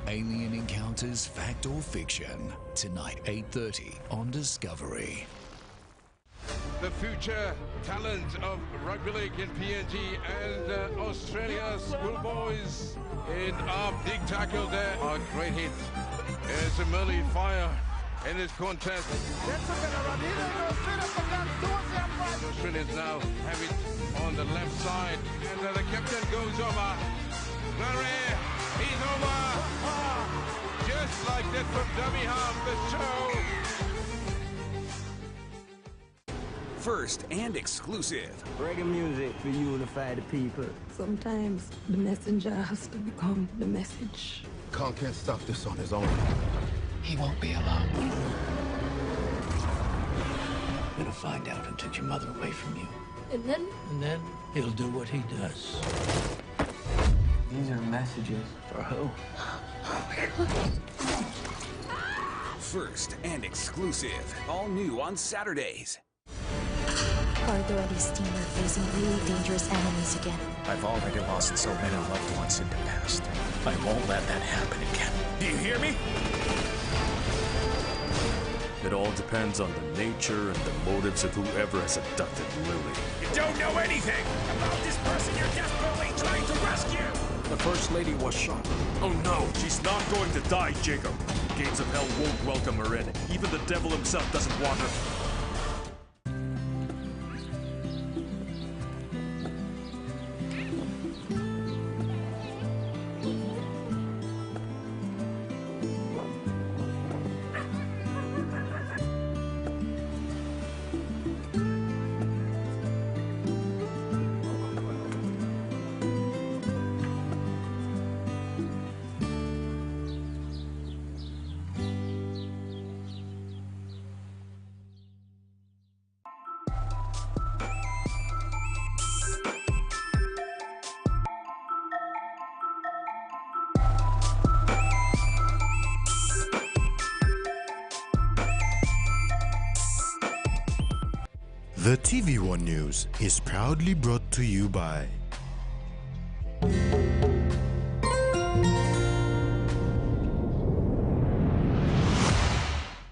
Alien Encounters, Fact or Fiction. Tonight, 8:30 on Discovery. The future talent of rugby league in PNG and Australia's schoolboys in big tackle there. A great hit. There's a Merley fire in this contest. Australians now have it on the left side. And the captain goes over. Nara, he's over. Just like that from dummy half, the show. First and exclusive. Reggae music to unify the people. Sometimes the messenger has to become the message. Khan can't stop this on his own. He won't be alone. I'm gonna find out who took your mother away from you. And then He'll do what he does. These are messages. For who? First and exclusive. All new on Saturdays. Cargo and his team are facing really dangerous enemies again. I've already lost so many loved ones in the past. I won't let that happen again. Do you hear me? It all depends on the nature and the motives of whoever has abducted Lily. You don't know anything about this person you're desperately trying to rescue! The First Lady was shot. Oh no, she's not going to die, Jacob. Gates of hell won't welcome her in. Even the devil himself doesn't want her. The TVWAN News is proudly brought to you by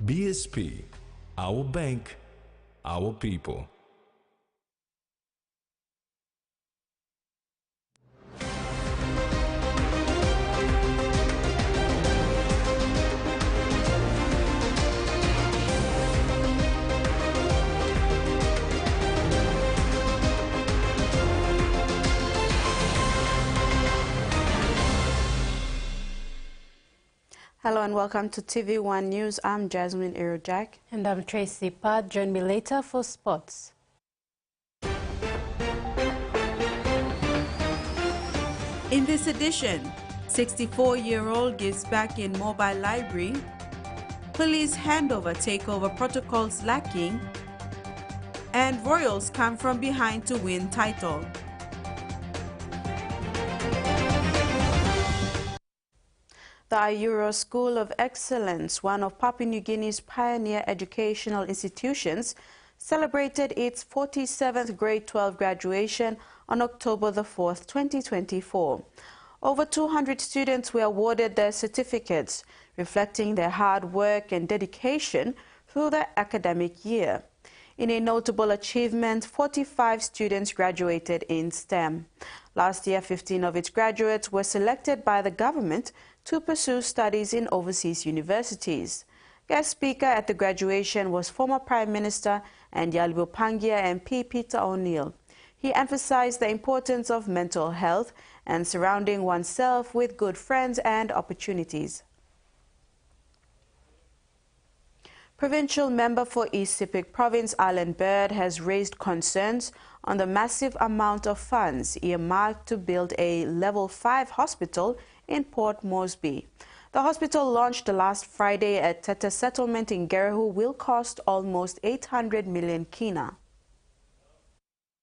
BSP, our bank, our people. Hello and welcome to TV1 News. I'm Jasmine Irojak. And I'm Tracy Pad. Join me later for sports. In this edition, 64-year-old gives back in mobile library, police handover takeover protocols lacking, and Royals come from behind to win title. The Auro School of Excellence, one of Papua New Guinea's pioneer educational institutions, celebrated its 47th grade 12 graduation on October the 4th, 2024. Over 200 students were awarded their certificates, reflecting their hard work and dedication through the academic year. In a notable achievement, 45 students graduated in STEM. Last year, 15 of its graduates were selected by the government to pursue studies in overseas universities. Guest speaker at the graduation was former Prime Minister and Yalibu Pangia MP Peter O'Neill. He emphasized the importance of mental health and surrounding oneself with good friends and opportunities. Provincial member for East Sepik Province, Alan Bird, has raised concerns on the massive amount of funds earmarked to build a Level 5 hospital in Port Moresby. The hospital, launched last Friday at Tete Settlement in Gerehu, will cost almost 800 million kina.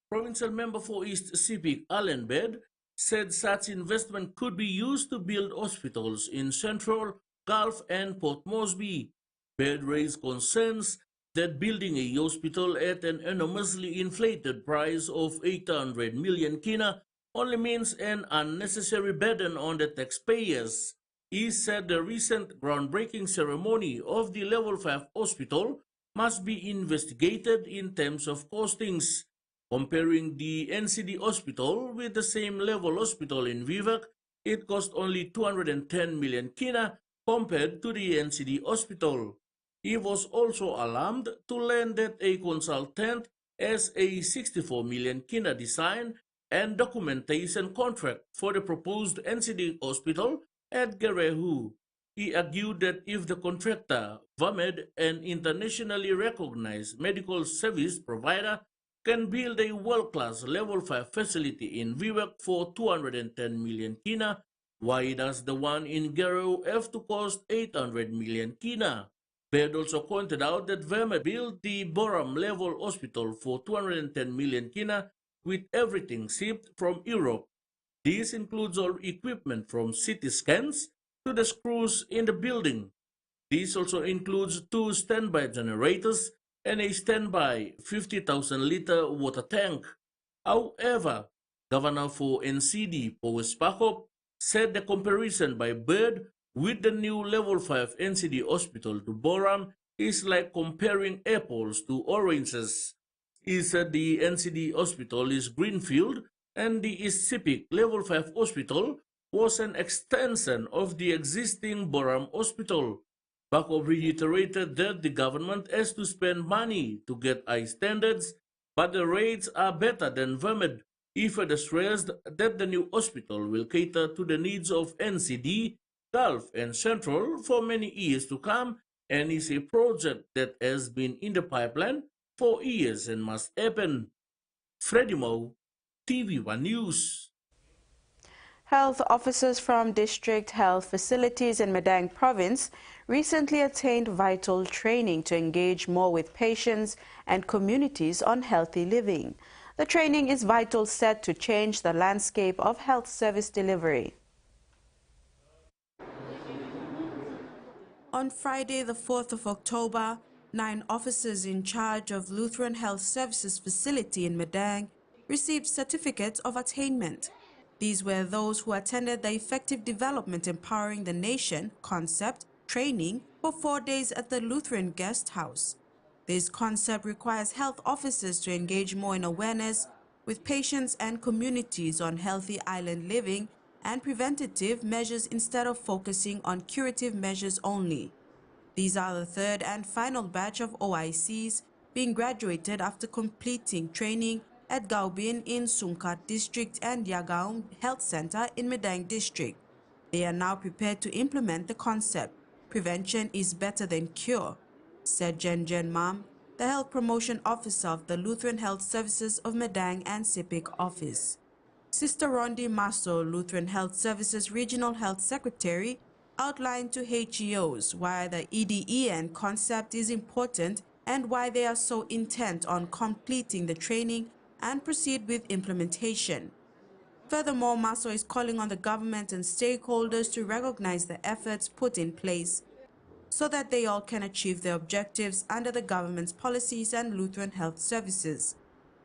Provincial member for East Sepik, Alan Bird, said such investment could be used to build hospitals in Central, Gulf and Port Moresby. Bird raised concerns that building a hospital at an enormously inflated price of 800 million kina only means an unnecessary burden on the taxpayers. He said the recent groundbreaking ceremony of the Level 5 hospital must be investigated in terms of costings. Comparing the NCD hospital with the same level hospital in Vivek, it cost only 210 million kina compared to the NCD hospital. He was also alarmed to learn that a consultant has a 64 million kina design and documentation contract for the proposed NCD hospital at Gerehu. He argued that if the contractor, VAMED, an internationally recognized medical service provider, can build a world-class level 5 facility in Vivek for 210 million kina, why does the one in Gerehu have to cost 800 million kina? Baird also pointed out that VAMED built the Boram Level Hospital for 210 million kina with everything shipped from Europe. This includes all equipment from CT scans to the screws in the building. This also includes 2 standby generators and a standby 50,000-liter water tank. However, Governor for NCD, Powes Pakop, said the comparison by Baird with the new Level 5 NCD hospital to Boram is like comparing apples to oranges. He said the NCD hospital is greenfield and the Isipik Level 5 hospital was an extension of the existing Boram hospital. Pakov reiterated that the government has to spend money to get high standards, but the rates are better than VAMED. He further stressed that the new hospital will cater to the needs of NCD, Gulf, and Central for many years to come and is a project that has been in the pipeline for years and must happen. Freddie Moe, TVWAN News. Health officers from district health facilities in Medang province recently attained vital training to engage more with patients and communities on healthy living. The training is vital set to change the landscape of health service delivery. On Friday, the 4th of October, 9 officers in charge of Lutheran Health Services facility in Medang received certificates of attainment. These were those who attended the Effective Development Empowering the Nation concept training for 4 days at the Lutheran Guest House. This concept requires health officers to engage more in awareness with patients and communities on healthy island living and preventative measures instead of focusing on curative measures only. These are the third and final batch of OICs being graduated after completing training at Gaubin in Sumkat District and Yagaum Health Center in Medang District. They are now prepared to implement the concept. Prevention is better than cure, said Jen Mam, the Health Promotion Officer of the Lutheran Health Services of Medang and Sipik Office. Sister Rondi Maso, Lutheran Health Services Regional Health Secretary, outlined to HEOs why the EDEN concept is important and why they are so intent on completing the training and proceed with implementation. Furthermore, Maso is calling on the government and stakeholders to recognize the efforts put in place so that they all can achieve their objectives under the government's policies and Lutheran health services.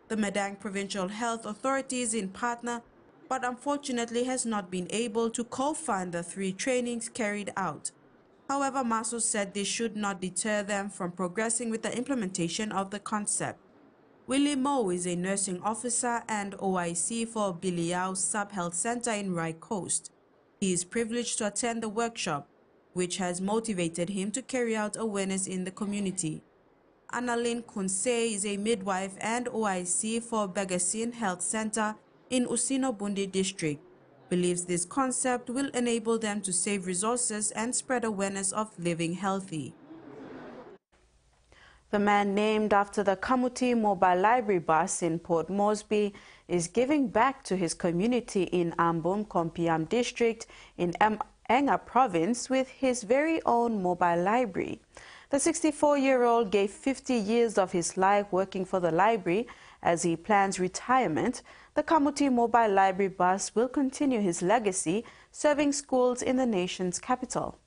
The Medang Provincial Health Authority is in partner, but unfortunately has not been able to co-fund the 3 trainings carried out. However, Maso said this should not deter them from progressing with the implementation of the concept. Willie Moe is a nursing officer and OIC for Biliao Sub-Health Center in Rai Coast. He is privileged to attend the workshop, which has motivated him to carry out awareness in the community. Annalyn Kunse is a midwife and OIC for Begasin Health Center in Usino Bundi District. Believes this concept will enable them to save resources and spread awareness of living healthy. The man named after the Kamti mobile library bus in Port Moresby is giving back to his community in Ambon Kompiam district in Enga province with his very own mobile library. The 64-year-old gave 50 years of his life working for the library. As he plans retirement, the Kamti mobile library bus will continue his legacy, serving schools in the nation's capital.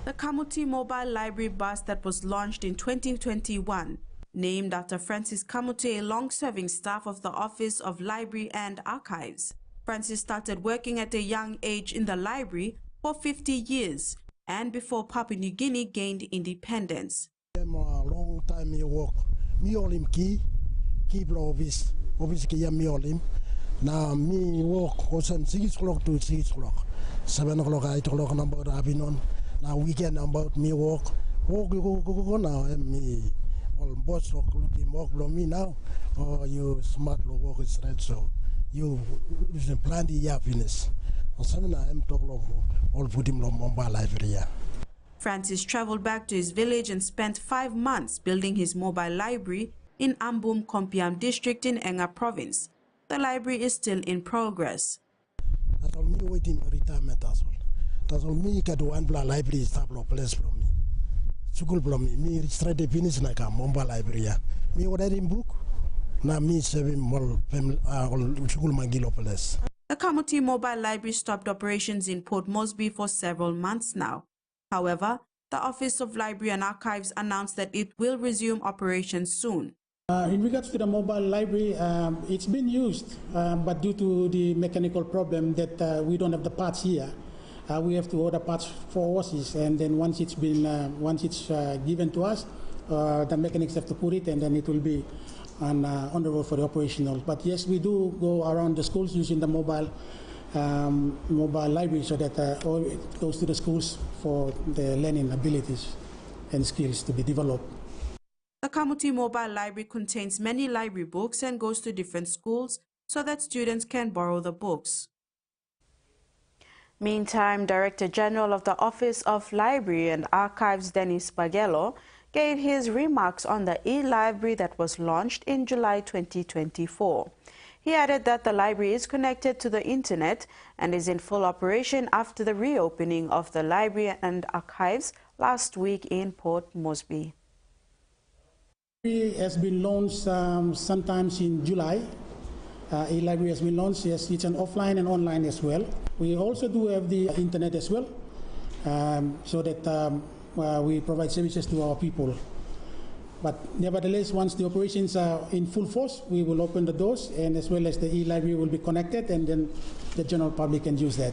The Kamti mobile library bus that was launched in 2021, named after Francis Kamti, a long-serving staff of the Office of Library and Archives, Francis started working at a young age in the library for 50 years and before Papua New Guinea gained independence. A long time me work. Me olim keep office key me olim. Now me work from 6 o'clock to 6 o'clock. 7 o'clock, 8 o'clock about afternoon. Now weekend about me work go now and me all boss looking work from me now. Oh, you smart work is right, so you plan the happiness. And I'm talking all put him on mobile library. Francis traveled back to his village and spent 5 months building his mobile library in Ambum Kompiam district in Enga province. The library is still in progress. That's all me waiting retirement as well. That's all me get one library is tablo place from me. School from me try to finish like a mobile library. Me already book. Now me saving more school magilo place. The Kamti mobile library stopped operations in Port Moresby for several months now. However, the Office of Library and Archives announced that it will resume operations soon. In regards to the mobile library, it's been used, but due to the mechanical problem that we don't have the parts here, we have to order parts for horses, and then once it's given to us, the mechanics have to put it, and then it will be on the road for the operational. But yes, we do go around the schools using the mobile library so that it goes to the schools for the learning abilities and skills to be developed. The Kamti mobile library contains many library books and goes to different schools so that students can borrow the books. Meantime, Director General of the Office of Library and Archives, Dennis Pagello, gave his remarks on the e-library that was launched in July 2024. He added that the library is connected to the internet and is in full operation after the reopening of the library and archives last week in Port Moresby. It has been launched sometimes in July. E-library has been launched. Yes, it's an offline and online as well. We also do have the internet as well, so that we provide services to our people. But nevertheless, once the operations are in full force, we will open the doors, and as well as the e-library will be connected, and then the general public can use that.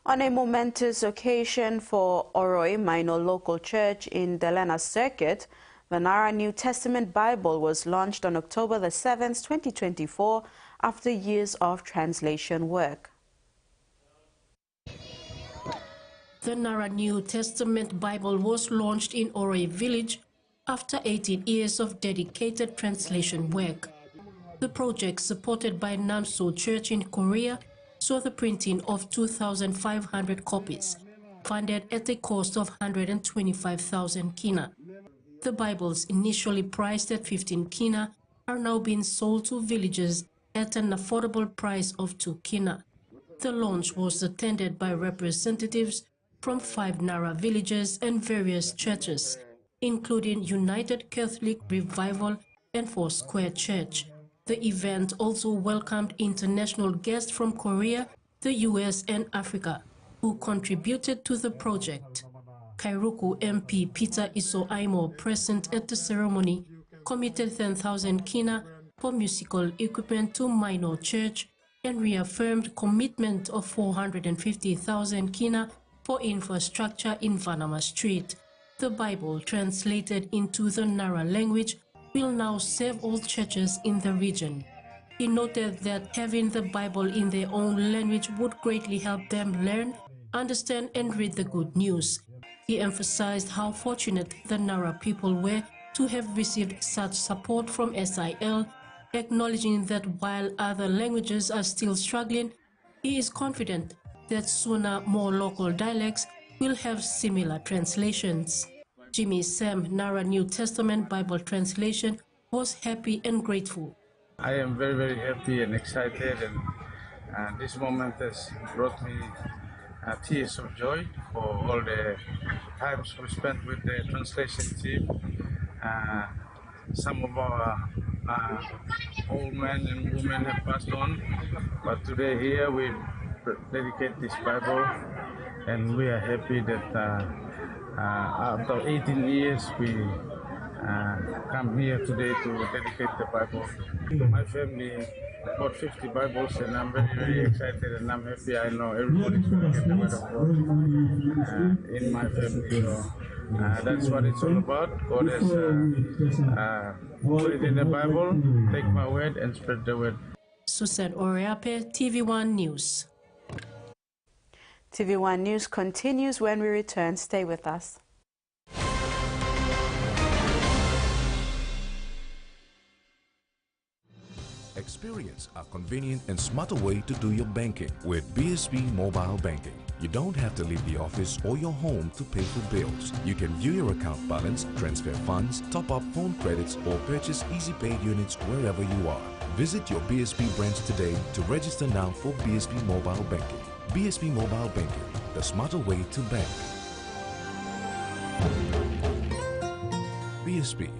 On a momentous occasion for Auro, minor local church in the Lena Circuit, the Nara New Testament Bible was launched on October the 7th, 2024, after years of translation work. The Nara New Testament Bible was launched in Auro village after 18 years of dedicated translation work. The project, supported by Namso Church in Korea, saw the printing of 2,500 copies, funded at a cost of 125,000 kina. The Bibles, initially priced at 15 kina, are now being sold to villagers at an affordable price of 2 kina. The launch was attended by representatives from 5 Nara villages and various churches, including United Catholic Revival and Foursquare Church. The event also welcomed international guests from Korea, the US, and Africa, who contributed to the project. Kairuku MP Peter Iso Aimo, present at the ceremony, committed 10,000 kina for musical equipment to Minor Church and reaffirmed commitment of 450,000 kina for infrastructure in Vanama Street. The Bible, translated into the Nara language, will now serve all churches in the region. He noted that having the Bible in their own language would greatly help them learn, understand, and read the good news. He emphasized how fortunate the Nara people were to have received such support from SIL, acknowledging that while other languages are still struggling, he is confident that sooner more local dialects will have similar translations. Jimmy Sam, Nara New Testament Bible Translation, was happy and grateful. I am very, very happy and excited, and this moment has brought me tears of joy for all the times we spent with the translation team. Some of our old men and women have passed on, but today here we dedicate this Bible, and we are happy that after 18 years we come here today to dedicate the Bible to my family about 50 Bibles, and I'm very, very excited and I'm happy. I know everybody's going to get the word of God in my family. So that's what it's all about. God has put it in the Bible. Take my word and spread the word. Susan Oreape, TVWAN News. TVWAN News continues when we return. Stay with us. Experience a convenient and smarter way to do your banking with BSP Mobile Banking. You don't have to leave the office or your home to pay for bills. You can view your account balance, transfer funds, top up phone credits, or purchase easy pay units wherever you are. Visit your BSP branch today to register now for BSP Mobile Banking. BSP Mobile Banking, the smarter way to bank. BSP,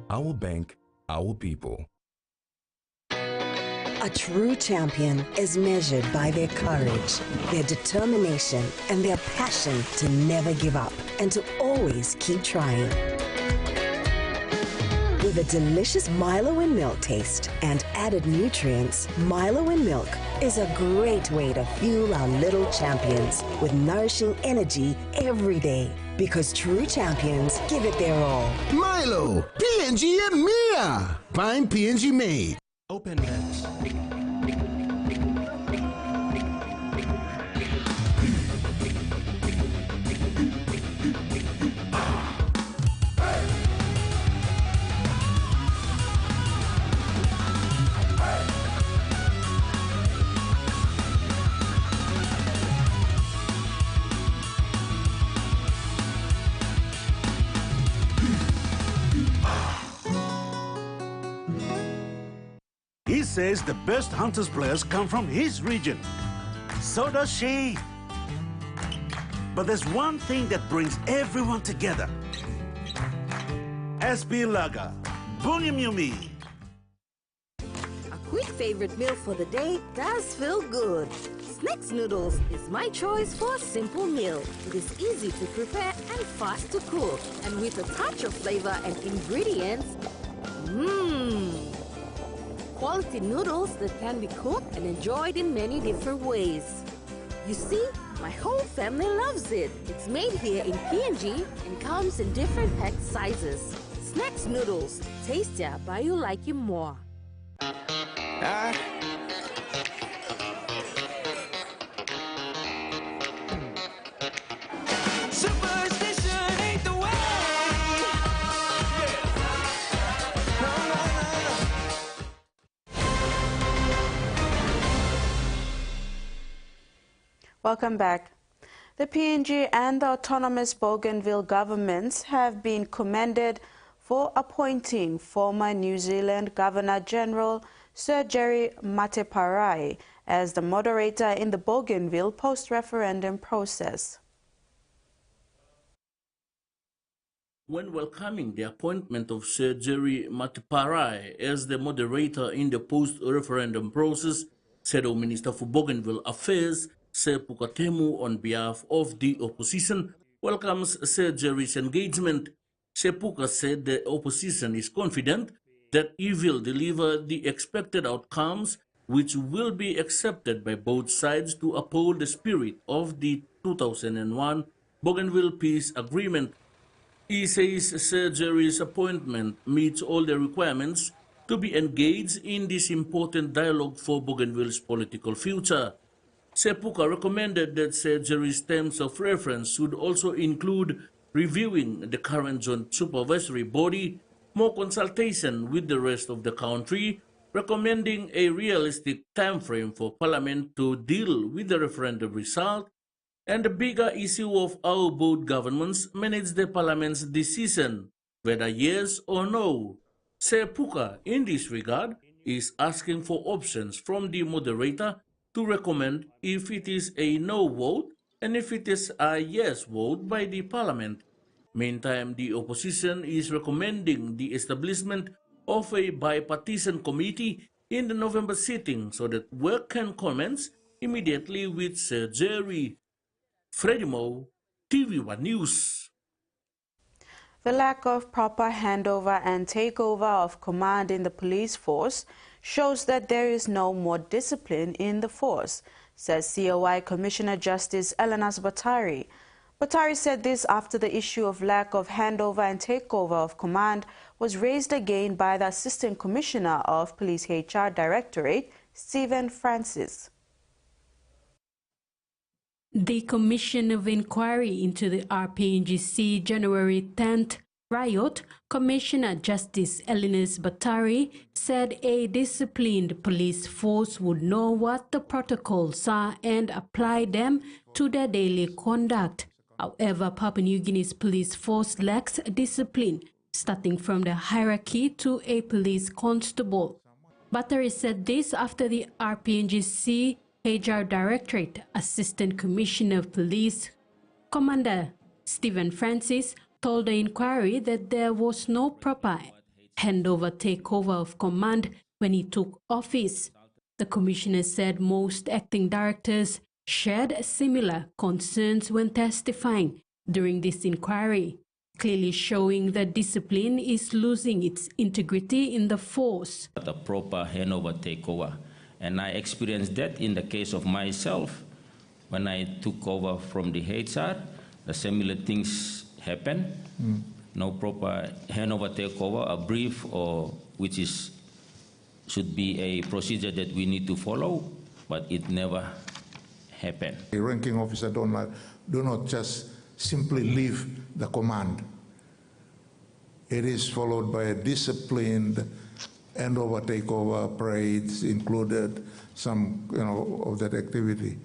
our bank, our people. A true champion is measured by their courage, their determination, and their passion to never give up and to always keep trying. With a delicious Milo in milk taste and added nutrients, Milo in milk is a great way to fuel our little champions with nourishing energy every day. Because true champions give it their all. Milo, PNG and Mia. Find PNG made. Open next. He says the best Hunters players come from his region. So does she. But there's one thing that brings everyone together. SP Lager, Bunyamyumi. A quick favorite meal for the day does feel good. Snacks noodles is my choice for a simple meal. It is easy to prepare and fast to cook. And with a touch of flavor and ingredients, quality noodles that can be cooked and enjoyed in many different ways. You see, my whole family loves it. It's made here in PNG and comes in different pack sizes. Snacks noodles, tastier but you like it more. Superstition ain't the way. Welcome back. The PNG and the autonomous Bougainville governments have been commended for appointing former New Zealand Governor-General Sir Jerry Mateparai as the moderator in the Bougainville post-referendum process. When welcoming the appointment of Sir Jerry Mateparai as the moderator in the post-referendum process, Shadow Minister for Bougainville Affairs, Sir Pukatemu, on behalf of the opposition, welcomes Sir Jerry's engagement. Sir Puka said the opposition is confident that he will deliver the expected outcomes which will be accepted by both sides to uphold the spirit of the 2001 Bougainville Peace Agreement. He says Sir Jerry's appointment meets all the requirements to be engaged in this important dialogue for Bougainville's political future. Sepuka recommended that Sir Jerry's terms of reference should also include reviewing the current joint supervisory body, more consultation with the rest of the country, recommending a realistic time frame for Parliament to deal with the referendum result, and the bigger issue of how both governments manage the Parliament's decision, whether yes or no. Sepuka, in this regard, is asking for options from the moderator to recommend if it is a no vote and if it is a yes vote by the Parliament. Meantime, the opposition is recommending the establishment of a bipartisan committee in the November sitting so that work can commence immediately with Sir Jerry. Freddie Mo, TVWAN News. The lack of proper handover and takeover of command in the police force shows that there is no more discipline in the force, says COI Commissioner Justice Elenas Batari. Batari said this after the issue of lack of handover and takeover of command was raised again by the Assistant Commissioner of Police HR Directorate, Stephen Francis. The Commission of Inquiry into the RPNGC January 10th riot, Commissioner Justice Elenas Batari said a disciplined police force would know what the protocols are and apply them to their daily conduct. However, Papua New Guinea's police force lacks discipline, starting from the hierarchy to a police constable. Batari said this after the RPNGC HR Directorate Assistant Commissioner of Police, Commander Stephen Francis, told the inquiry that there was no proper takeover of command when he took office. The commissioner said most acting directors shared similar concerns when testifying during this inquiry, clearly showing that discipline is losing its integrity in the force. The proper handover takeover. And I experienced that in the case of myself. When I took over from the HR, the similar things happened. No proper handover takeover, a brief or which should be a procedure that we need to follow, but it never happened. The ranking officer do not just simply leave the command. It is followed by a disciplined handover takeover parades included, some of that activity.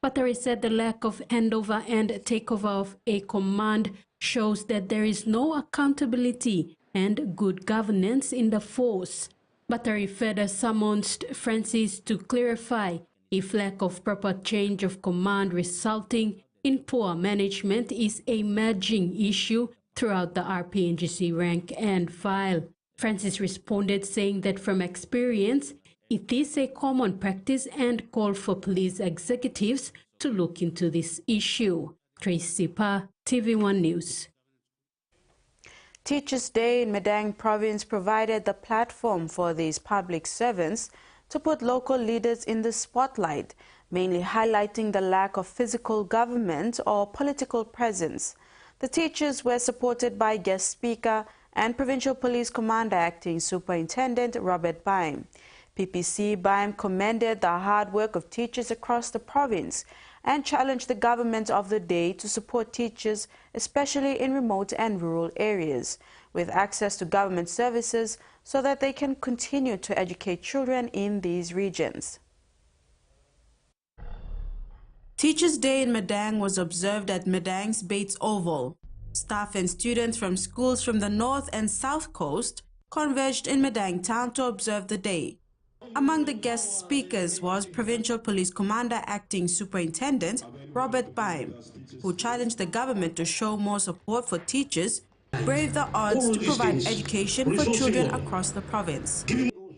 Batari said the lack of handover and takeover of a command shows that there is no accountability and good governance in the force. Batari further summoned Francis to clarify if lack of proper change of command resulting in poor management is a emerging issue throughout the RPNGC rank and file. Francis responded saying that from experience, it is a common practice and called for police executives to look into this issue. Tracy Pa, TV1 News. Teachers' Day in Madang Province provided the platform for these public servants to put local leaders in the spotlight, mainly highlighting the lack of physical government or political presence. The teachers were supported by guest speaker and Provincial Police Commander Acting Superintendent Robert Baim. PPC Baim commended the hard work of teachers across the province and challenged the government of the day to support teachers, especially in remote and rural areas, with access to government services so that they can continue to educate children in these regions. Teachers' Day in Madang was observed at Madang's Bates Oval. Staff and students from schools from the north and south coast converged in Madang town to observe the day. Among the guest speakers was Provincial Police Commander Acting Superintendent Robert Baim, who challenged the government to show more support for teachers, brave the odds to provide education for children across the province.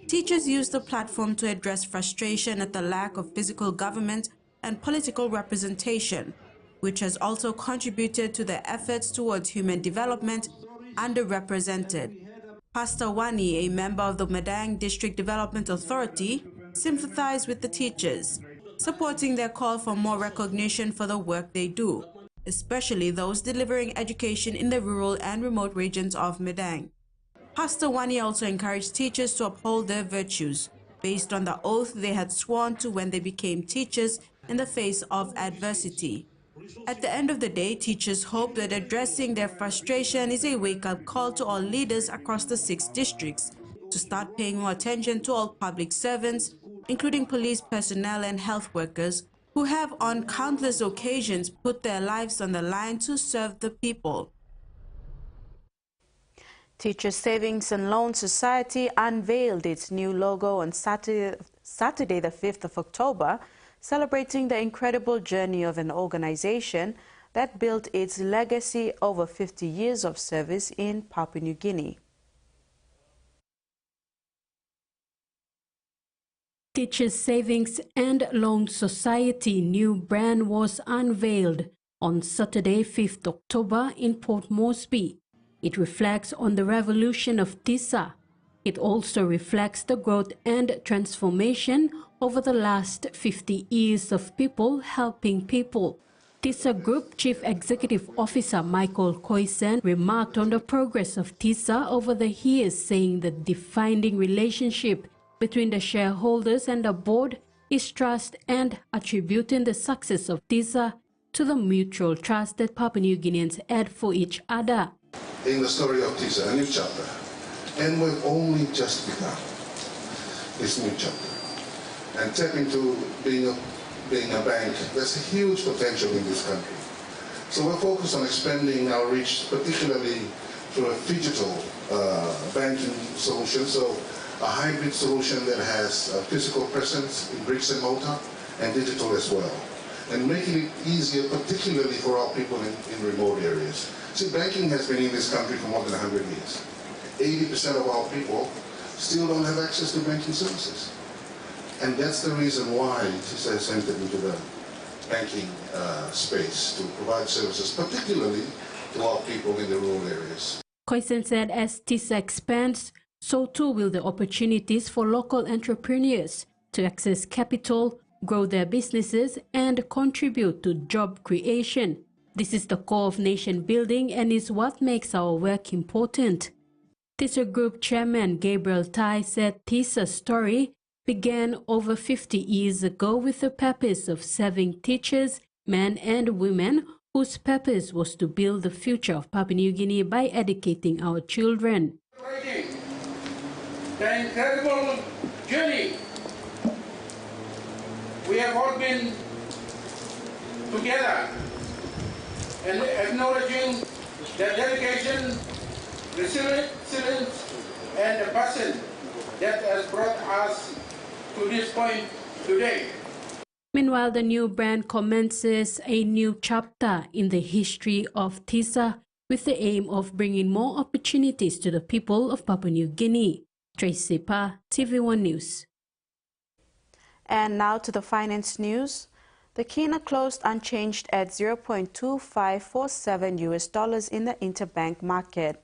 Teachers used the platform to address frustration at the lack of physical government and political representation, which has also contributed to the efforts towards human development underrepresented. Pastor Wani, a member of the Madang District Development Authority, sympathized with the teachers, supporting their call for more recognition for the work they do, especially those delivering education in the rural and remote regions of Madang. Pastor Wani also encouraged teachers to uphold their virtues, based on the oath they had sworn to when they became teachers in the face of adversity. At the end of the day, teachers hope that addressing their frustration is a wake-up call to all leaders across the 6 districts to start paying more attention to all public servants, including police personnel and health workers, who have on countless occasions put their lives on the line to serve the people. Teachers Savings and Loan Society unveiled its new logo on Saturday the 5th of October, celebrating the incredible journey of an organization that built its legacy over 50 years of service in Papua New Guinea. Teachers Savings and Loan Society New Brand was unveiled on Saturday, 5th October in Port Moresby. It reflects on the revolution of Tisa, It also reflects the growth and transformation over the last 50 years of people helping people. TISA Group Chief Executive Officer Michael Koisen remarked on the progress of TISA over the years, saying the defining relationship between the shareholders and the board is trust, and attributing the success of TISA to the mutual trust that Papua New Guineans had for each other. In the story of TISA, a new chapter, and we've only just begun this new chapter. And tap into being a bank, there's a huge potential in this country. So we're focused on expanding our reach, particularly through a digital banking solution, so a hybrid solution that has a physical presence in bricks and mortar and digital as well, and making it easier, particularly for our people in remote areas. See, banking has been in this country for more than 100 years. 80% of our people still don't have access to banking services. And that's the reason why TISA has entered into the banking space to provide services, particularly to our people in the rural areas. Koisen said as TISA expands, so too will the opportunities for local entrepreneurs to access capital, grow their businesses, and contribute to job creation. This is the core of nation building and is what makes our work important. TISA Group Chairman Gabriel Tai said TISA's story began over 50 years ago with the purpose of serving teachers, men and women, whose purpose was to build the future of Papua New Guinea by educating our children. The incredible journey we have all been together, and acknowledging the dedication, resilience, and the passion that has brought us to this point today. Meanwhile, the new brand commences a new chapter in the history of TISA with the aim of bringing more opportunities to the people of Papua New Guinea. Tracy Pa, TV1 News. And now to the finance news. The kina closed unchanged at $0.2547 US in the interbank market.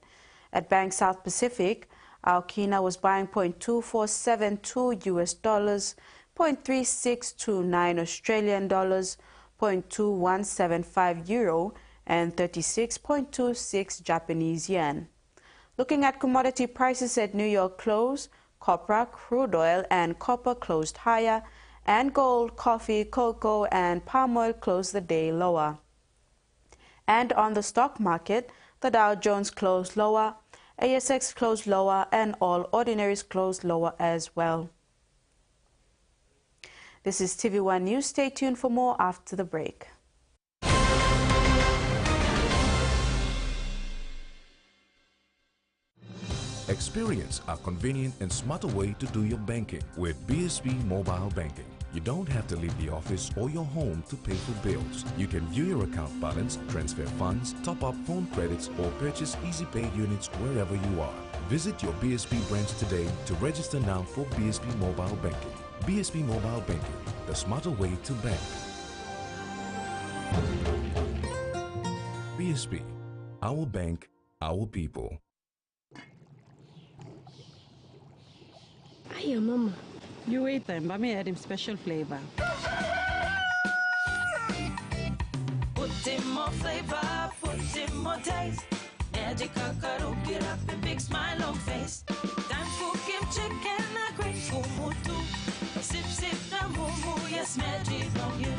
At Bank South Pacific, our kina was buying $0.2472 US, $0.3629 Australian dollars, $0.2175 euro, and 36.26 Japanese yen. Looking at commodity prices at New York close, copra, crude oil, and copper closed higher, and gold, coffee, cocoa, and palm oil closed the day lower. And on the stock market, the Dow Jones closed lower, ASX closed lower, and all ordinaries closed lower as well. This is TV1 News. Stay tuned for more after the break. Experience a convenient and smarter way to do your banking with BSB Mobile Banking. You don't have to leave the office or your home to pay for bills. You can view your account balance, transfer funds, top up phone credits, or purchase Easy Pay units wherever you are. Visit your BSB branch today to register now for BSB Mobile Banking. BSB Mobile Banking, the smarter way to bank. BSB, our bank, our people. Hiya, Mama. You wait then, but me add him special flavor. Put in more flavor, put in more taste. Magic kakaro, get up and big smile on face. Time for kimchi and a great kumutu. Sip, sip, the mumu, yes, magic on you.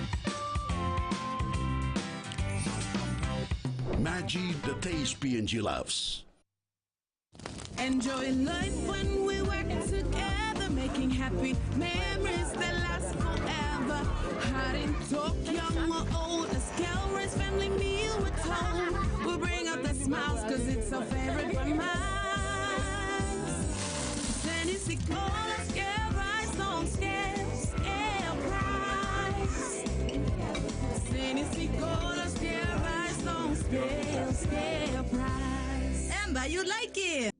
Maggi, the taste PNG loves. Enjoying life when we work together, making happy memories that last forever. Hot in talk, young or old, as calories, family meal with home. We'll bring out the smiles, cause it's our favorite reminds. Tennessee Cola, scare rice, don't scare price. Tennessee Cola, scare rice, don't scare price. Amber, you like it?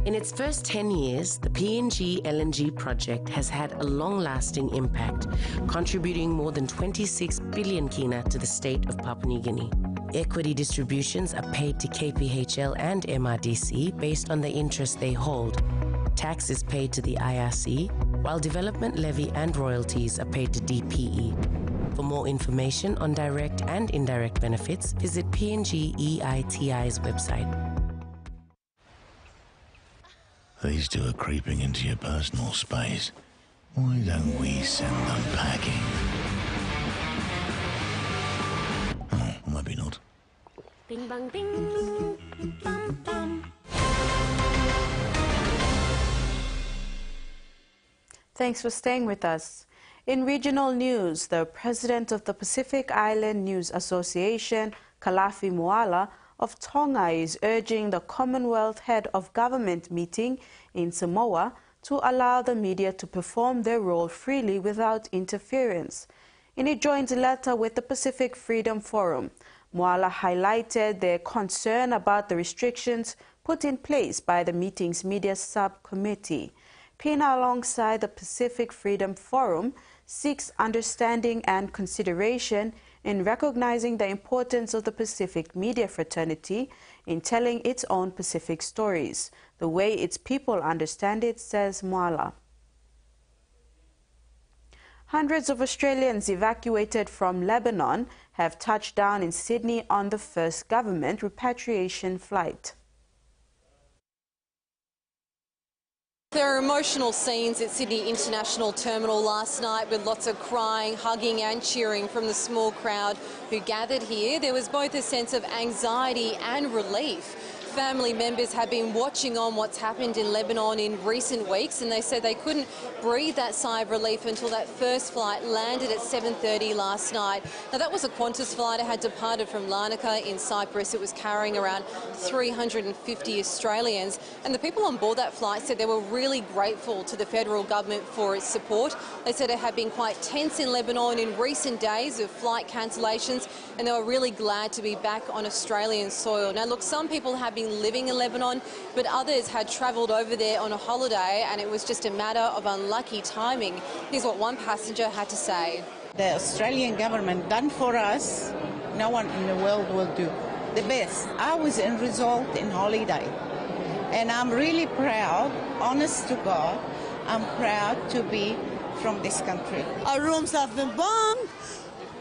In its first 10 years, the PNG LNG project has had a long-lasting impact, contributing more than 26 billion kina to the state of Papua New Guinea. Equity distributions are paid to KPHL and MRDC based on the interest they hold. Tax is paid to the IRC, while development levy and royalties are paid to DPE. For more information on direct and indirect benefits, visit PNG EITI's website. These two are creeping into your personal space. Why don't we send them packing? Oh, maybe not. Bing bang bing. Bum, bum. Thanks for staying with us. In regional news, the president of the Pacific Island News Association, Kalafi Moala, of Tonga is urging the Commonwealth Head of Government meeting in Samoa to allow the media to perform their role freely without interference. In a joint letter with the Pacific Freedom Forum, Moala highlighted their concern about the restrictions put in place by the meeting's media subcommittee. PINA, alongside the Pacific Freedom Forum, seeks understanding and consideration in recognizing the importance of the Pacific media fraternity in telling its own Pacific stories, the way its people understand it, says Moala. Hundreds of Australians evacuated from Lebanon have touched down in Sydney on the first government repatriation flight. There are emotional scenes at Sydney International Terminal last night with lots of crying, hugging and cheering from the small crowd who gathered here. There was both a sense of anxiety and relief. Family members have been watching on what's happened in Lebanon in recent weeks, and they said they couldn't breathe that sigh of relief until that first flight landed at 7:30 last night. Now, that was a Qantas flight. It had departed from Larnaca in Cyprus. It was carrying around 350 Australians, and the people on board that flight said they were really grateful to the federal government for its support. They said it had been quite tense in Lebanon in recent days with flight cancellations, and they were really glad to be back on Australian soil. Now, look, some people have been living in Lebanon, but others had travelled over there on a holiday, and it was just a matter of unlucky timing. Here's what one passenger had to say. The Australian government done for us, no one in the world will do. The best. I was in resort in holiday, and I'm really proud, honest to God, I'm proud to be from this country. Our rooms have been bombed.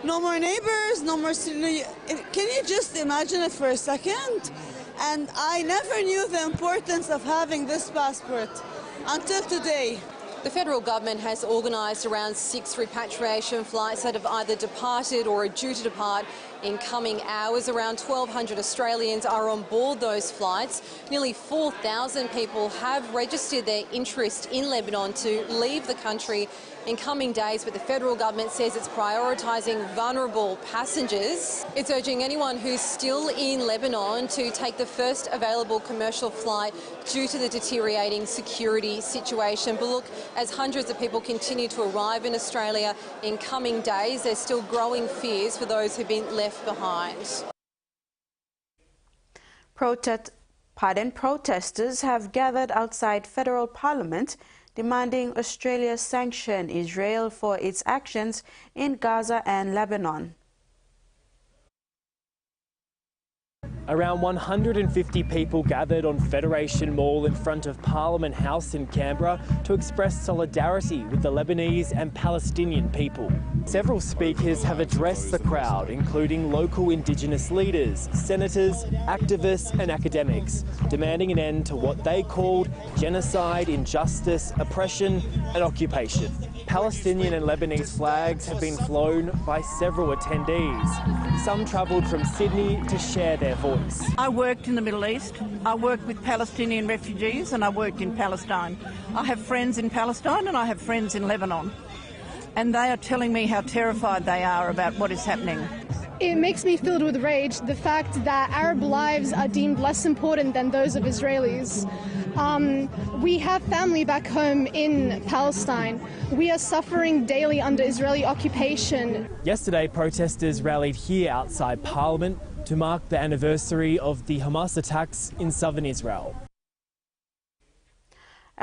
No more neighbors, no more... Can you just imagine it for a second? And I never knew the importance of having this passport until today. The federal government has organised around 6 repatriation flights that have either departed or are due to depart in coming hours. Around 1,200 Australians are on board those flights. Nearly 4,000 people have registered their interest in Lebanon to leave the country in coming days, but the federal government says it's prioritising vulnerable passengers. It's urging anyone who's still in Lebanon to take the first available commercial flight due to the deteriorating security situation. But look, as hundreds of people continue to arrive in Australia in coming days, there's still growing fears for those who've been left behind. Protesters have gathered outside federal parliament demanding Australia sanction Israel for its actions in Gaza and Lebanon. Around 150 people gathered on Federation Mall in front of Parliament House in Canberra to express solidarity with the Lebanese and Palestinian people. Several speakers have addressed the crowd, including local Indigenous leaders, senators, activists and academics, demanding an end to what they called genocide, injustice, oppression and occupation. Palestinian and Lebanese flags have been flown by several attendees. Some travelled from Sydney to share their voice. I worked in the Middle East. I worked with Palestinian refugees and I worked in Palestine. I have friends in Palestine and I have friends in Lebanon. And they are telling me how terrified they are about what is happening. It makes me filled with rage, the fact that Arab lives are deemed less important than those of Israelis. We have family back home in Palestine. We are suffering daily under Israeli occupation. Yesterday, protesters rallied here outside Parliament to mark the anniversary of the Hamas attacks in southern Israel.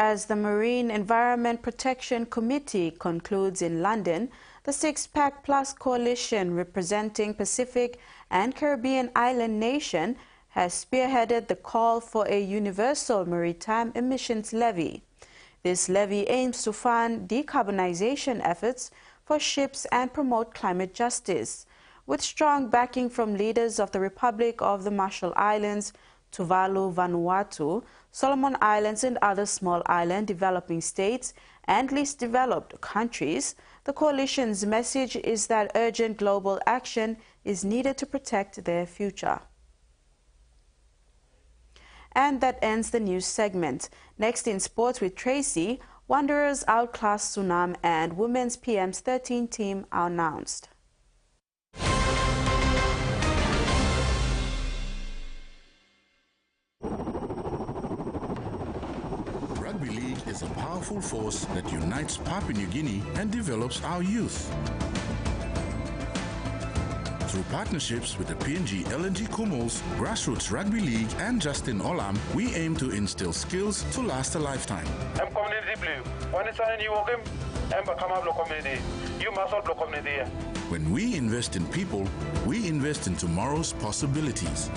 As the Marine Environment Protection Committee concludes in London, the Six-Pack Plus coalition representing Pacific and Caribbean island nation has spearheaded the call for a universal maritime emissions levy. This levy aims to fund decarbonization efforts for ships and promote climate justice. With strong backing from leaders of the Republic of the Marshall Islands, Tuvalu, Vanuatu, Solomon Islands and other small island developing states and least developed countries, the coalition's message is that urgent global action is needed to protect their future. And that ends the news segment. Next in sports with Tracy, Wanderers outclassed Sunam and Women's PM's 13 team are announced. Rugby league is a powerful force that unites Papua New Guinea and develops our youth. Through partnerships with the PNG LNG Kumals, Grassroots Rugby League and Justin Olam, we aim to instill skills to last a lifetime. I'm community blue. When it's on you welcome, I'm a community. You must also community. When we invest in people, we invest in tomorrow's possibilities.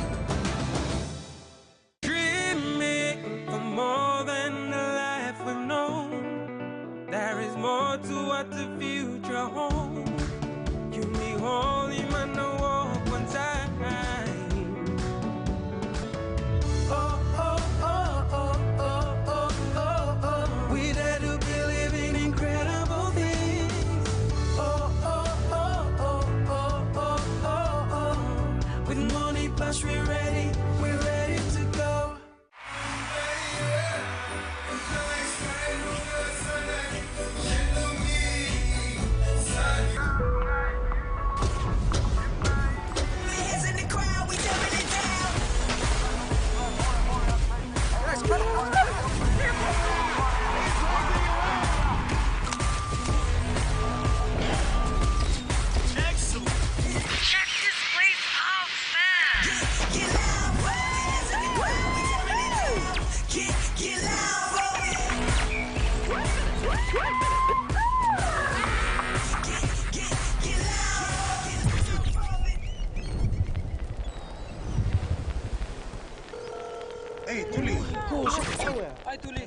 Dreaming for more than the life we've known. There is more to what the future holds. You be holy, man, no walk one time. Oh, oh, oh, oh, oh, oh, oh, oh. We dare to believe in incredible things. Oh, oh, oh, oh, oh, oh, oh, oh. With money plus we're ready to go. Hey, Tuli. Cool. Hi, Tuli.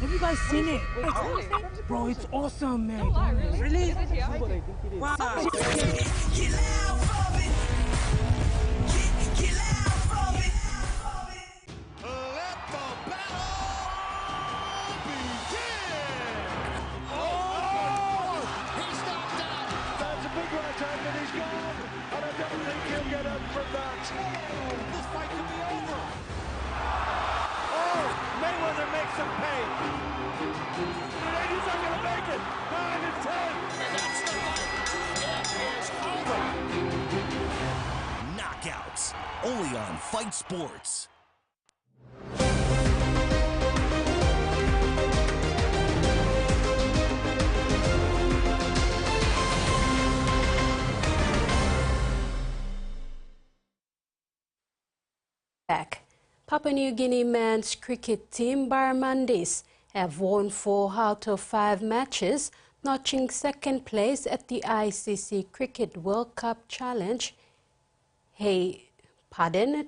Have you guys seen it? Bro, it's awesome, man. Don't lie, really? Really? Is it here? Wow. Some pay. He's not going to make it. 9 and 10. Knockouts, only on Fight Sports. Back. Papua New Guinea men's cricket team Barramundis have won 4 out of 5 matches, notching second place at the ICC Cricket World Cup Challenge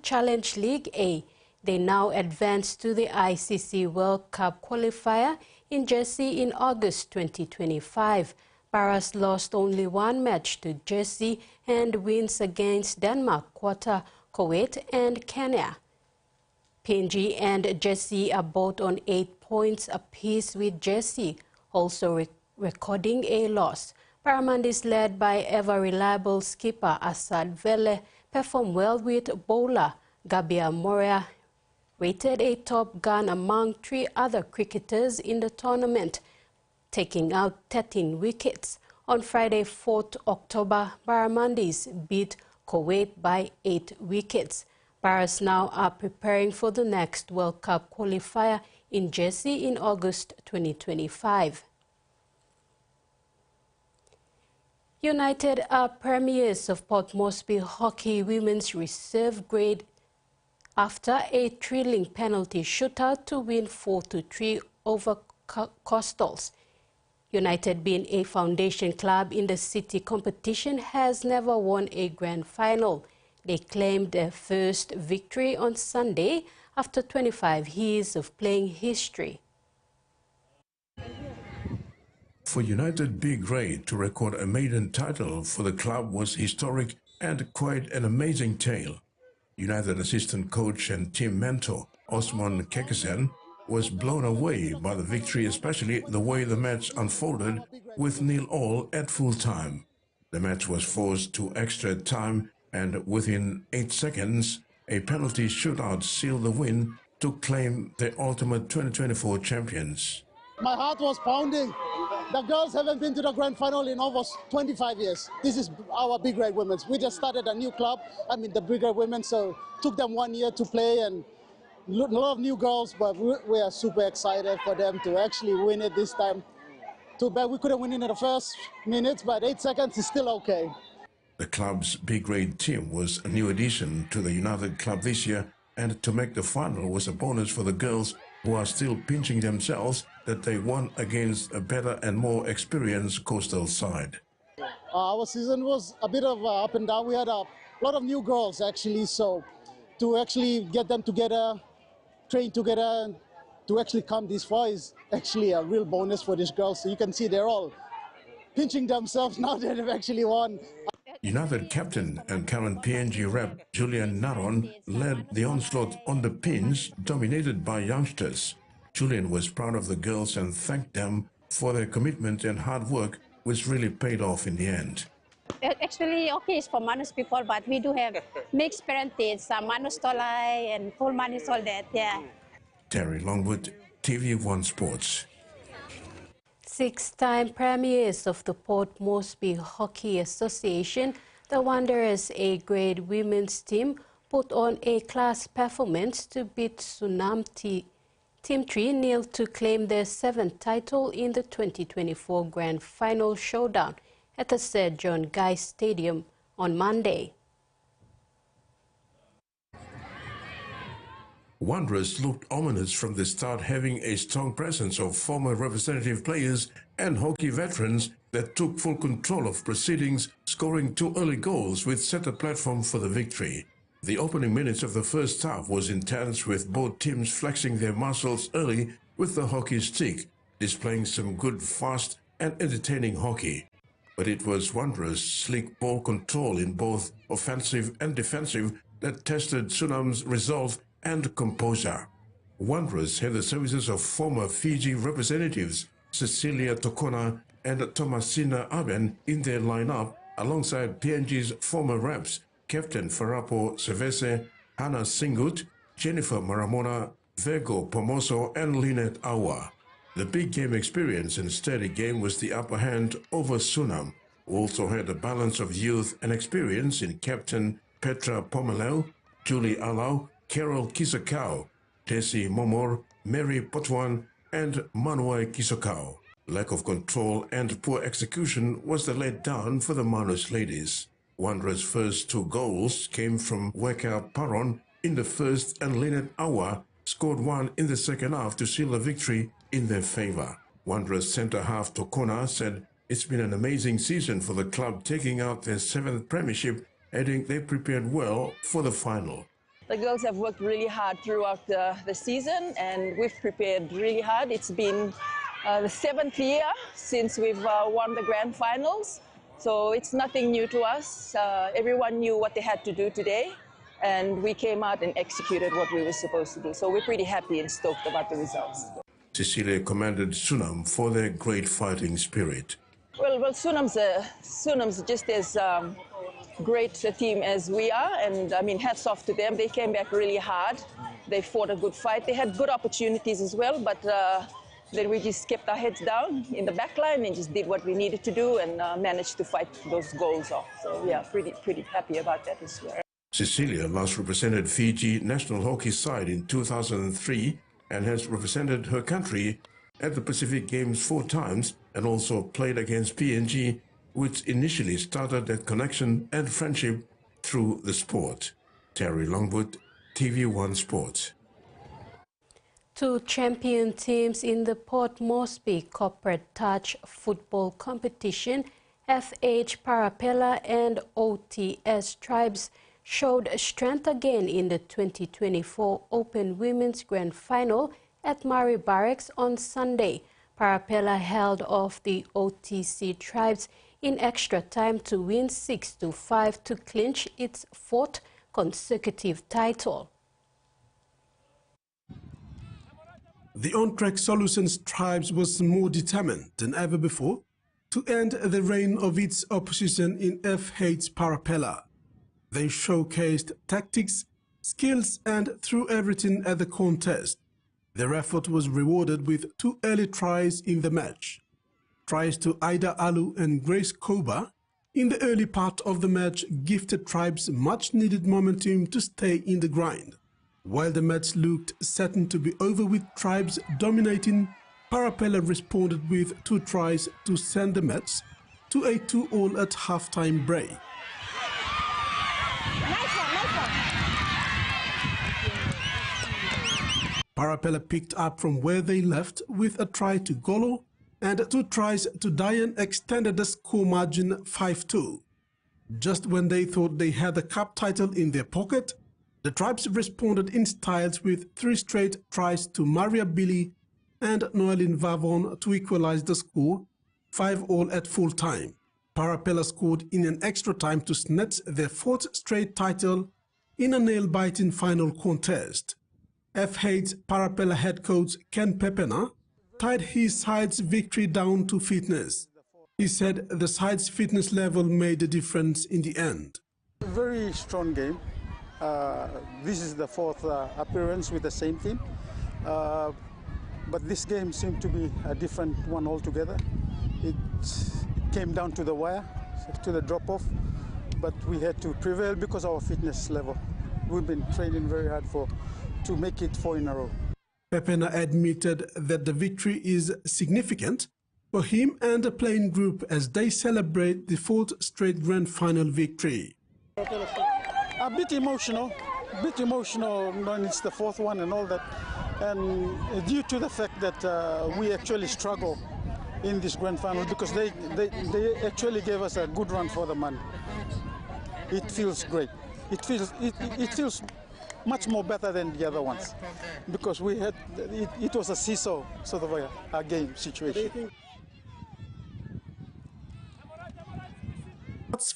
Challenge League A. They now advance to the ICC World Cup qualifier in Jersey in August 2025. Barras lost only 1 match to Jersey and wins against Denmark, Qatar, Kuwait and Kenya. PNG and Jersey are both on 8 points apiece, with Jersey also recording a loss. Barramundis, led by ever-reliable skipper Assad Vele, performed well with bowler Gabia Moria, rated a top gun among 3 other cricketers in the tournament, taking out 13 wickets. On Friday, 4th October, Barramundis beat Kuwait by 8 wickets. Barras now are preparing for the next World Cup qualifier in Jersey in August 2025. United are premiers of Port Moresby Hockey Women's Reserve Grade after a thrilling penalty shootout to win 4-3 over Coastals. United, being a foundation club in the city competition, has never won a grand final. They claimed their first victory on Sunday after 25 years of playing history. For United B grade to record a maiden title for the club was historic and quite an amazing tale. United assistant coach and team mentor Osman Kekesen was blown away by the victory, especially the way the match unfolded with 0-0 at full time. The match was forced to extra time, and within 8 seconds, a penalty shootout sealed the win to claim the ultimate 2024 champions. My heart was pounding. The girls haven't been to the grand final in almost 25 years. This is our big grade women's. We just started a new club, the big grade women, so it took them 1 year to play, and a lot of new girls, but we are super excited for them to actually win it this time. Too bad we couldn't win it in the first minutes, but 8 seconds is still okay. The club's B-grade team was a new addition to the United club this year, and to make the final was a bonus for the girls, who are still pinching themselves that they won against a better and more experienced Coastal side. Our season was a bit of up and down. We had a lot of new girls actually, so to actually get them together, train together, and to actually come this far is actually a real bonus for these girls. So you can see they're all pinching themselves now that they've actually won. United captain and current PNG rep Julian Naron led the onslaught on the pins, dominated by youngsters. Julian was proud of the girls and thanked them for their commitment and hard work, which really paid off in the end. Actually, okay, it's for Manus people, but we do have mixed parentage, Manus Tolai and full Manus, all that, yeah. Terry Longwood, TVWAN Sports. 6-time premiers of the Port Moresby Hockey Association, the Wanderers A-grade women's team put on a class performance to beat Sunam Team 3-0 to claim their 7th title in the 2024 Grand Final showdown at the Sir John Guy Stadium on Monday. Wanderers looked ominous from the start, having a strong presence of former representative players and hockey veterans that took full control of proceedings, scoring 2 early goals which set the platform for the victory. The opening minutes of the first half was intense, with both teams flexing their muscles early with the hockey stick, displaying some good, fast and entertaining hockey. But it was Wanderers' sleek ball control in both offensive and defensive that tested Sunam's resolve and composure. Wanderers had the services of former Fiji representatives Cecilia Tokona and Thomasina Aben in their lineup, alongside PNG's former reps Captain Farapo Sevese, Hannah Singut, Jennifer Maramona, Virgo Pomoso and Lynette Awa. The big game experience and steady game was the upper hand over Sunam, who also had a balance of youth and experience in Captain Petra Pomeleu, Julie Alau, Carol Kisokau, Tessie Momor, Mary Potwan, and Manuai Kisokau. Lack of control and poor execution was the letdown for the Manus ladies. Wanderers' first 2 goals came from Weka Paron in the first, and Lynette Awa scored 1 in the second half to seal a victory in their favor. Wanderers centre-half Tokona said it's been an amazing season for the club, taking out their 7th premiership, adding they prepared well for the final. The girls have worked really hard throughout the season, and we've prepared really hard. It's been the 7th year since we've won the grand finals, so it's nothing new to us. Everyone knew what they had to do today, and we came out and executed what we were supposed to do. So we're pretty happy and stoked about the results. Cecilia commended Sunam for their great fighting spirit. Well, Sunam's just as great a team as we are, and I mean, hats off to them. They came back really hard. They fought a good fight. They had good opportunities as well, but then we just kept our heads down in the back line and just did what we needed to do, and managed to fight those goals off. So yeah, pretty happy about that as well. Cecilia last represented Fiji national hockey side in 2003 and has represented her country at the Pacific Games 4 times, and also played against PNG, which initially started that connection and friendship through the sport. Terry Longwood, TVWAN Sports. Two champion teams in the Port Moresby Corporate Touch Football Competition, FH Parapella and OTS Tribes, showed strength again in the 2024 Open Women's Grand Final at Murray Barracks on Sunday. Parapella held off the OTC Tribes in extra time to win 6-5 to clinch its fourth consecutive title. The on-track Solutions Tribes was more determined than ever before to end the reign of its opposition in FH Parapella. They showcased tactics, skills and threw everything at the contest. Their effort was rewarded with two early tries in the match. Tries to Ida Alu and Grace Koba in the early part of the match gifted Tribes much-needed momentum to stay in the grind. While the match looked certain to be over with Tribes dominating, Parapella responded with two tries to send the match to a 2-all at halftime break. Parapella picked up from where they left with a try to Golo and two tries to Diane extended the score margin 5-2. Just when they thought they had the cup title in their pocket, the Tribes responded in styles with three straight tries to Maria Billy and Noeline Vavon to equalize the score, 5-all at full time. Parapella scored in an extra time to snatch their fourth straight title in a nail-biting final contest. FH Parapella head coach Ken Pepena tied his side's victory down to fitness. He said the side's fitness level made a difference in the end. Very strong game. This is the fourth appearance with the same team. But this game seemed to be a different one altogether. It came down to the wire, to the drop-off, but we had to prevail because of our fitness level. We've been training very hard to make it 4 in a row. Pepena admitted that the victory is significant for him and the playing group as they celebrate the fourth straight grand final victory. A bit emotional when it's the fourth one and all that, and due to the fact that we actually struggle in this grand final because they actually gave us a good run for the money. It feels great. It feels much more better than the other ones because we had it was a seesaw sort of a game situation.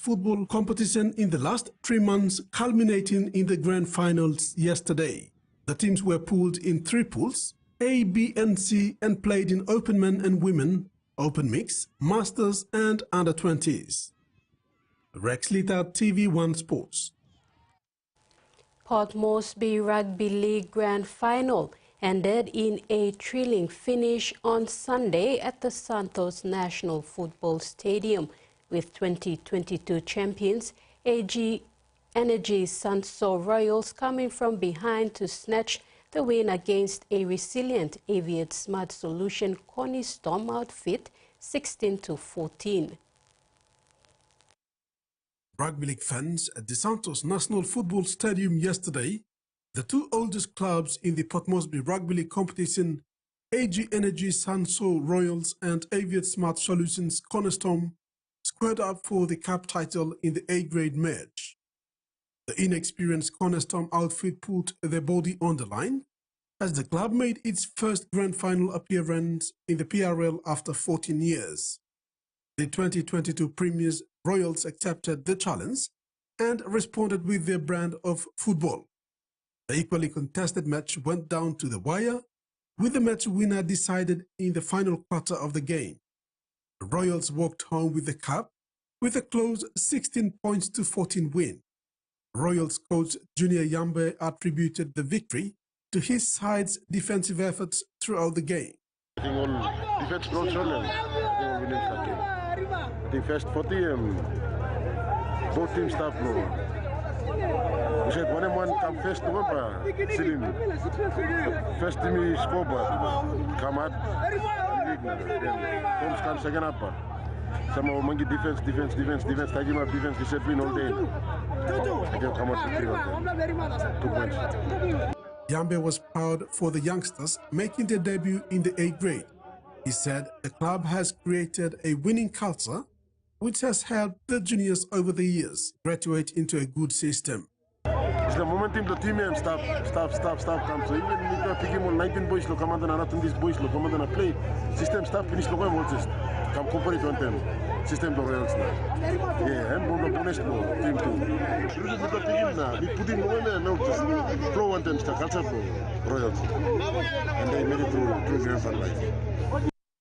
Football competition in the last 3 months culminating in the grand finals yesterday. The teams were pooled in 3 pools, A, B and C, and played in open men and women, open mix, masters and under-20s. Rex Lita, TV1 Sports. Port Moresby Rugby League Grand Final ended in a thrilling finish on Sunday at the Santos National Football Stadium, with 2022 champions AG Energy Sanso Royals coming from behind to snatch the win against a resilient Aviate Smart Solution Connie Storm outfit 16-14. Rugby league fans at the Santos National Football Stadium yesterday, the two oldest clubs in the Port Moresby Rugby League competition, AG Energy Sanso Royals and Aviate Smart Solutions Cornerstone, squared up for the cup title in the A-grade match. The inexperienced Cornerstone outfit put their body on the line as the club made its first grand final appearance in the PRL after 14 years. The 2022 Premiers Royals accepted the challenge and responded with their brand of football. The equally contested match went down to the wire, with the match winner decided in the final quarter of the game. The Royals walked home with the cup with a close 16-14 win. Royals coach Junior Yambe attributed the victory to his side's defensive efforts throughout the game. I think all defense brought challenge. I think we didn't cut game. I think first 40 both teams start low. We said 1-1 come first to Wempa, Silin. First team is score but come out. Then comes second up. Somehow monkey defense, take him up defense, discipline all day. I can come out with 2 points. Yambe was proud for the youngsters making their debut in the A grade. He said the club has created a winning culture which has helped the juniors over the years graduate into a good system. It's the momentum the team and stop come. So even if you pick him on 19 boys, look, come on, and these boys, look, come on, and play. System stop, finish, look, I'm just come compare it on them. System the Royals now. Yeah, and on the bonus team too. Really put him now. We put him on there now, just flow on them, culture for Royals. And they made it through grand final life.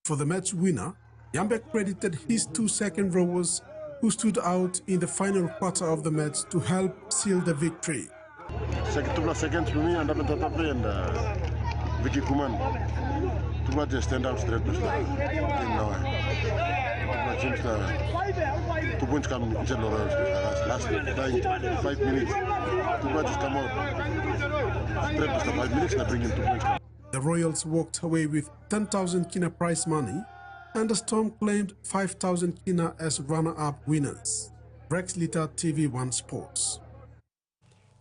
For the match winner, Yambe credited his 2 second rowers who stood out in the final quarter of the match to help seal the victory. Second seconds for me and Tatape and Vicky Kuman. Too much stand up straight to now. 2 points come in last 5 minutes. 2 matches come out. Straight to 5 minutes and bring in 2 points. The Royals walked away with 10,000 kina prize money, and the Storm claimed 5,000 kina as runner-up winners. Rex Lita, TV1 Sports.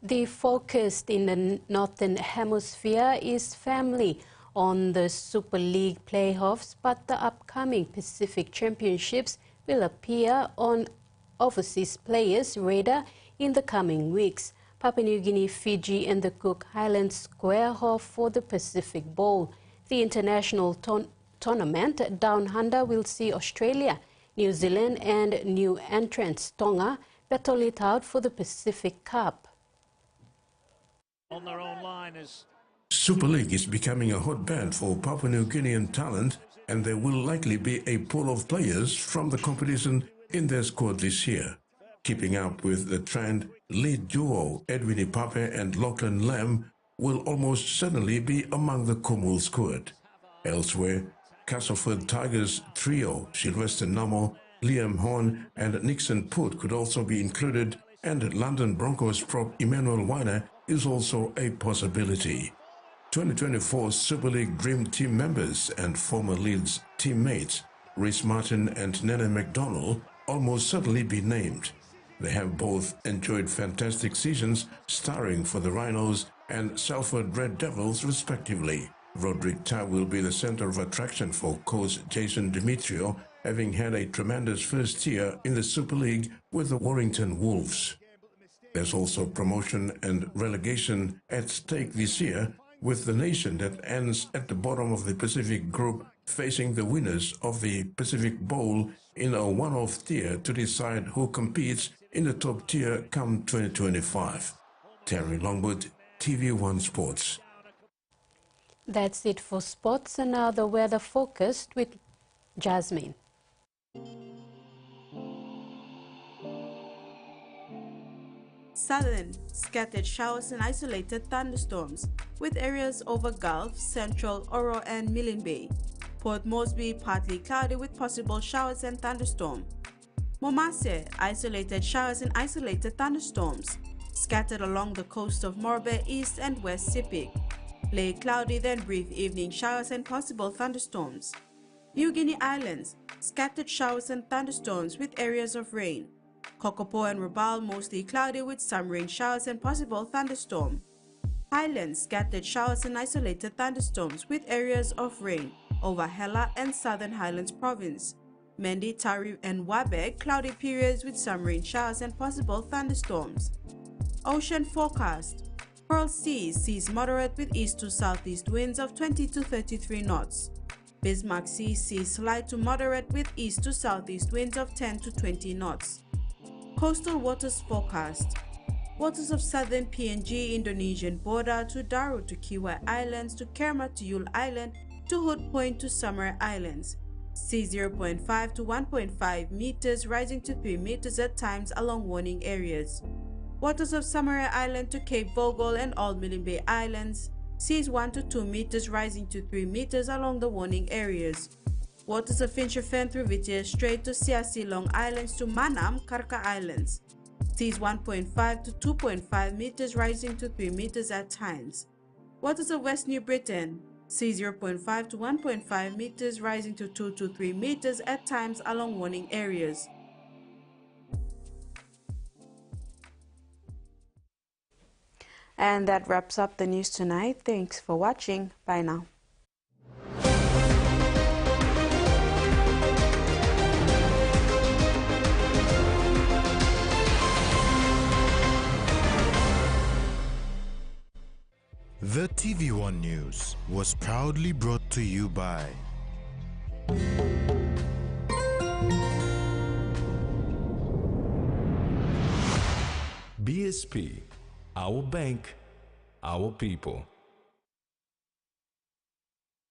The focus in the Northern Hemisphere is firmly on the Super League playoffs, but the upcoming Pacific Championships will appear on overseas players' radar in the coming weeks. Papua New Guinea, Fiji and the Cook Islands square off for the Pacific Bowl. The international tournament Down Under will see Australia, New Zealand and new entrants Tonga battle it out for the Pacific Cup. On their own line is Super League is becoming a hotbed for Papua New Guinean talent, and there will likely be a pool of players from the competition in their squad this year. Keeping up with the trend, lead duo Edwin Ipape and Lachlan Lamb will almost certainly be among the Kumul squad. Elsewhere, Castleford Tigers trio Sylvester Namo, Liam Horn and Nixon Put could also be included, and London Broncos prop Emmanuel Weiner is also a possibility. 2024 Super League Dream Team members and former Leeds teammates Rhys Martin and Nene McDonald almost certainly be named. They have both enjoyed fantastic seasons starring for the Rhinos and Salford Red Devils respectively. Roderick Ta will be the center of attraction for coach Jason Demetrio, having had a tremendous first year in the Super League with the Warrington Wolves. There's also promotion and relegation at stake this year, with the nation that ends at the bottom of the Pacific Group facing the winners of the Pacific Bowl in a one-off tier to decide who competes in the top tier come 2025. Terry Longwood, TV1 Sports. That's it for sports, and now the weather focused with Jasmine. Southern, scattered showers and isolated thunderstorms, with areas over Gulf, Central, Auro and Milne Bay. Port Moresby, partly cloudy with possible showers and thunderstorm. Momase, isolated showers and isolated thunderstorms, scattered along the coast of Morbe, East and West Sepik. Lake cloudy, then brief evening showers and possible thunderstorms. New Guinea Islands, scattered showers and thunderstorms with areas of rain. Kokopo and Rabaul, mostly cloudy with some rain showers and possible thunderstorm. Highlands, scattered showers and isolated thunderstorms with areas of rain over Hela and Southern Highlands Province. Mendi, Tari and Wabeg, cloudy periods with some rain showers and possible thunderstorms. Ocean forecast. Pearl seas moderate with east to southeast winds of 20 to 33 knots. Bismarck seas slight to moderate with east to southeast winds of 10 to 20 knots. Coastal waters forecast. Waters of southern PNG Indonesian border to Daru to Kiwa Islands to Kerma to Yule Island to Hood Point to Summer Islands. Sea 0.5 to 1.5 meters, rising to 3 meters at times along warning areas. Waters of Samarai Island to Cape Vogel and all Milne Bay Islands. Seas 1 to 2 meters, rising to 3 meters along the warning areas. Waters of Fincher Fen through Vitia Strait to Siasi Long Islands to Manam, Karka Islands. Seas 1.5 to 2.5 meters, rising to 3 meters at times. Waters of West New Britain. sea 0.5 to 1.5 meters, rising to 2 to 3 meters at times along warning areas. And that wraps up the news tonight. Thanks for watching. Bye now. The TVWAN News was proudly brought to you by BSP, our bank, our people.